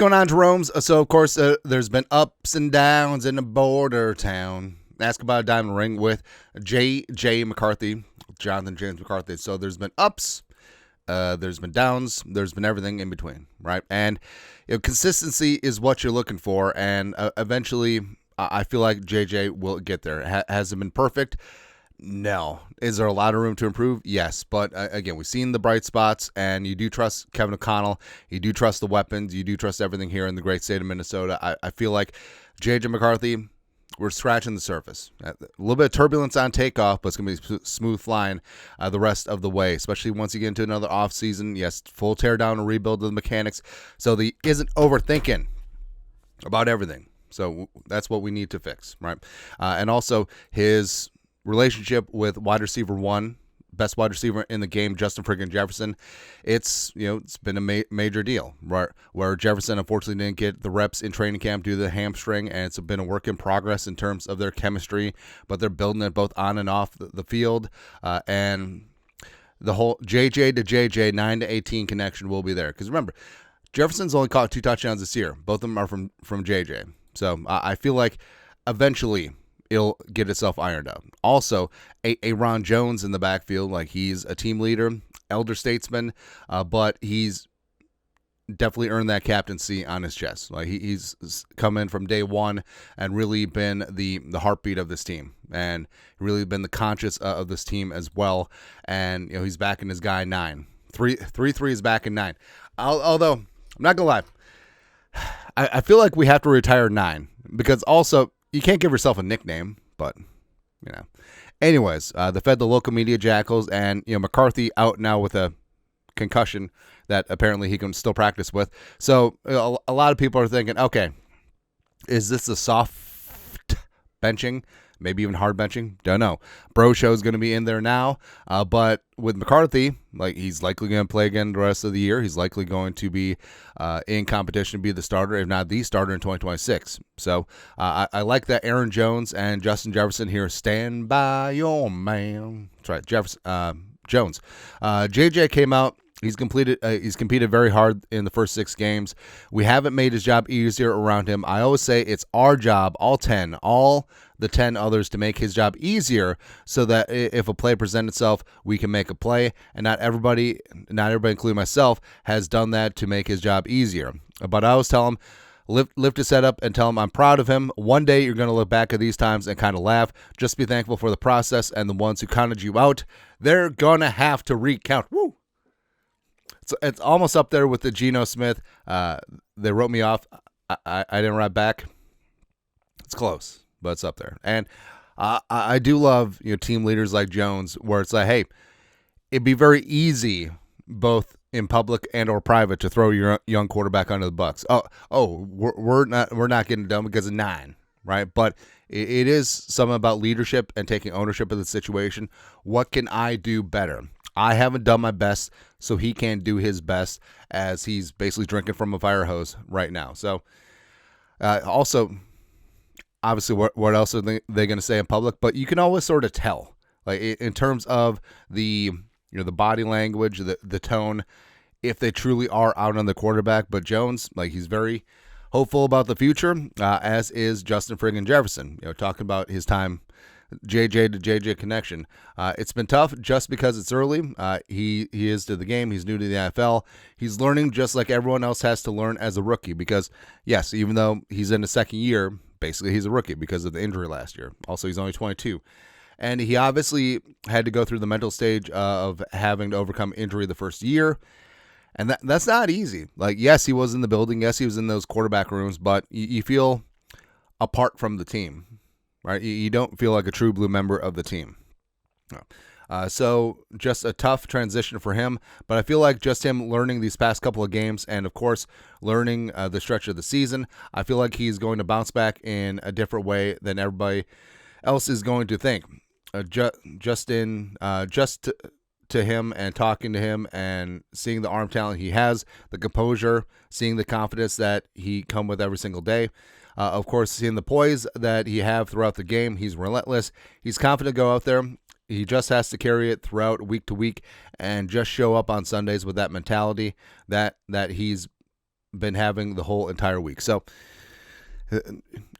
going on, Jerome's? So, of course, there's been ups and downs in the border town. Ask about a diamond ring with JJ McCarthy, Jonathan James McCarthy. So there's been ups, there's been downs, there's been everything in between, right? And consistency is what you're looking for, and eventually I feel like JJ will get there. Has it been perfect? No. Is there a lot of room to improve? Yes. But again, we've seen the bright spots, and you do trust Kevin O'Connell. You do trust the weapons. You do trust everything here in the great state of Minnesota. I feel like JJ McCarthy, we're scratching the surface. A little bit of turbulence on takeoff, but it's going to be smooth flying the rest of the way, especially once you get into another offseason. Yes, full teardown and rebuild of the mechanics. So he isn't overthinking about everything. So that's what we need to fix, right? And also his relationship with wide receiver one, best wide receiver in the game, Justin friggin' Jefferson. It's been a major deal, right? Where Jefferson unfortunately didn't get the reps in training camp due to the hamstring, and it's been a work in progress in terms of their chemistry, but they're building it both on and off the field, and the whole JJ to JJ 9 to 18 connection will be there. Because remember, Jefferson's only caught 2 touchdowns this year. Both of them are from JJ. So I feel like eventually it'll get itself ironed out. Also, a Ron Jones in the backfield, like he's a team leader, elder statesman, but he's definitely earned that captaincy on his chest. Like he's come in from day one and really been the heartbeat of this team, and really been the conscience of this team as well. And he's backing his guy 9. 3-3 is back in 9. Although I'm not gonna lie, I feel like we have to retire 9 because also you can't give yourself a nickname, but, Anyways, they fed the local media jackals, and, McCarthy out now with a concussion that apparently he can still practice with. So a lot of people are thinking, okay, is this a soft benching? Maybe even hard benching? Don't know. Bro Show's going to be in there now, but with McCarthy, like he's likely going to play again the rest of the year. He's likely going to be in competition to be the starter, if not the starter in 2026. So I like that Aaron Jones and Justin Jefferson here. Stand by your man. That's right, Jones. JJ came out. He's competed very hard in the first 6 games. We haven't made his job easier around him. I always say it's our job, all the 10 others, to make his job easier, so that if a play presents itself, we can make a play. And not everybody, including myself, has done that to make his job easier. But I always tell him, lift his head up and tell him I'm proud of him. One day you're going to look back at these times and kind of laugh. Just be thankful for the process, and the ones who counted you out, they're going to have to recount. Woo! It's almost up there with the Geno Smith. They wrote me off. I didn't write back. It's close, but it's up there. And I do love team leaders like Jones, where it's like, hey, it'd be very easy, both in public and or private, to throw your young quarterback under the bus. We're not getting done because of 9, right? But it is something about leadership and taking ownership of the situation. What can I do better? I haven't done my best, so he can't do his best, as he's basically drinking from a fire hose right now. So, also, obviously, what else are they going to say in public? But you can always sort of tell, like in terms of the the body language, the tone, if they truly are out on the quarterback. But Jones, like, he's very hopeful about the future, as is Justin friggin' Jefferson. Talking about his time. JJ to JJ connection. It's been tough just because it's early. He is to the game. He's new to the NFL. He's learning just like everyone else has to learn as a rookie, because, yes, even though he's in his second year, basically he's a rookie because of the injury last year. Also, he's only 22. And he obviously had to go through the mental stage of having to overcome injury the first year. And that's not easy. Like, yes, he was in the building. Yes, he was in those quarterback rooms, but you feel apart from the team. Right, you don't feel like a true blue member of the team. So just a tough transition for him. But I feel like just him learning these past couple of games, and of course learning the stretch of the season, I feel like he's going to bounce back in a different way than everybody else is going to think. Just to him and talking to him and seeing the arm talent he has, the composure, seeing the confidence that he come with every single day. Of course, seeing the poise that he have throughout the game. He's relentless. He's confident to go out there. He just has to carry it throughout week to week and just show up on Sundays with that mentality that he's been having the whole entire week. So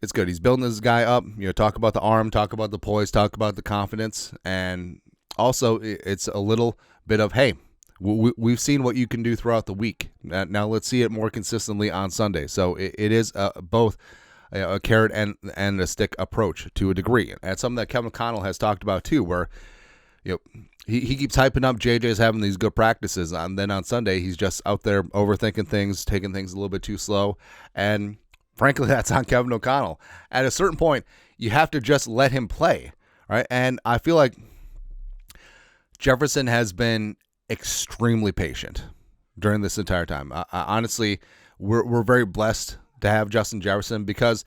it's good. He's building this guy up. Talk about the arm, talk about the poise, talk about the confidence, and also it's a little bit of, hey, we've seen what you can do throughout the week. Now let's see it more consistently on Sunday. So it is both a carrot and a stick approach to a degree. And that's something that Kevin O'Connell has talked about too, where he keeps hyping up JJ's having these good practices, and then on Sunday he's just out there overthinking things, taking things a little bit too slow. And frankly, that's on Kevin O'Connell. At a certain point, you have to just let him play, right? And I feel like Jefferson has been extremely patient during this entire time. Honestly, we're very blessed to have Justin Jefferson because,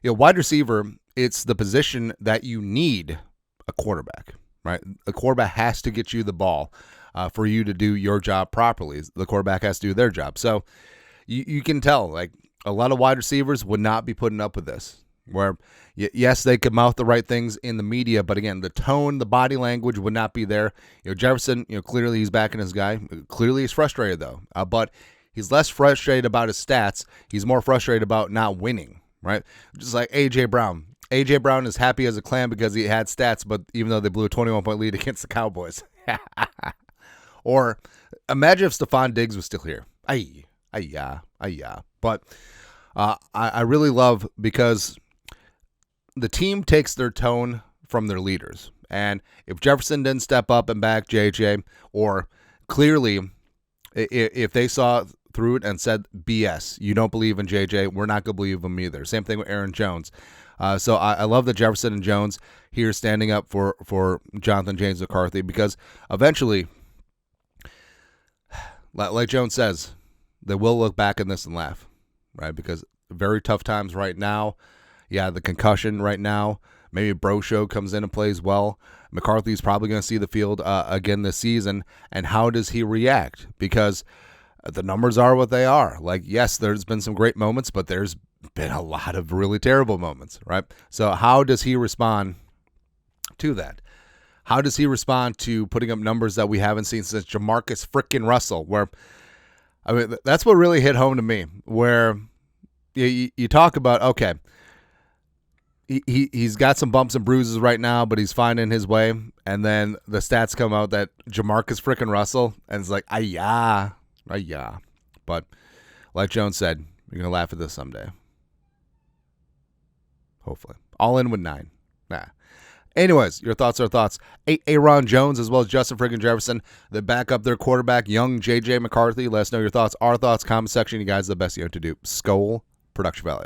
wide receiver, it's the position that you need a quarterback, right? A quarterback has to get you the ball for you to do your job properly. The quarterback has to do their job. So you can tell, like, a lot of wide receivers would not be putting up with this, where, yes, they could mouth the right things in the media, but again, the tone, the body language would not be there. Jefferson, clearly he's backing his guy. Clearly he's frustrated, though, but he's less frustrated about his stats. He's more frustrated about not winning, right? Just like A.J. Brown. A.J. Brown is happy as a clam because he had stats, but even though they blew a 21-point lead against the Cowboys. Or imagine if Stephon Diggs was still here. But I really love, because the team takes their tone from their leaders. And if Jefferson didn't step up and back JJ, or clearly if they saw through it and said, BS, you don't believe in JJ, we're not going to believe him either. Same thing with Aaron Jones. So I love that Jefferson and Jones here standing up for Jonathan James McCarthy, because eventually, like Jones says, they will look back on this and laugh, right? Because very tough times right now. Yeah, the concussion right now. Maybe Bro Show comes in and plays well. McCarthy's probably going to see the field again this season. And how does he react? Because the numbers are what they are. Like, yes, there's been some great moments, but there's been a lot of really terrible moments, right? So how does he respond to that? How does he respond to putting up numbers that we haven't seen since Jamarcus frickin' Russell? Where, I mean, that's what really hit home to me, where you talk about, okay, he's got some bumps and bruises right now, but he's finding his way. And then the stats come out that Jamarcus frickin' Russell, and it's like, yeah. But like Jones said, you're going to laugh at this someday. Hopefully. All in with 9. Nah. Anyways, your thoughts are thoughts. Aaron Jones as well as Justin friggin' Jefferson, the backup their quarterback, young JJ McCarthy. Let us know your thoughts. Our thoughts, comment section. You guys are the best you know to do. Skol, production value.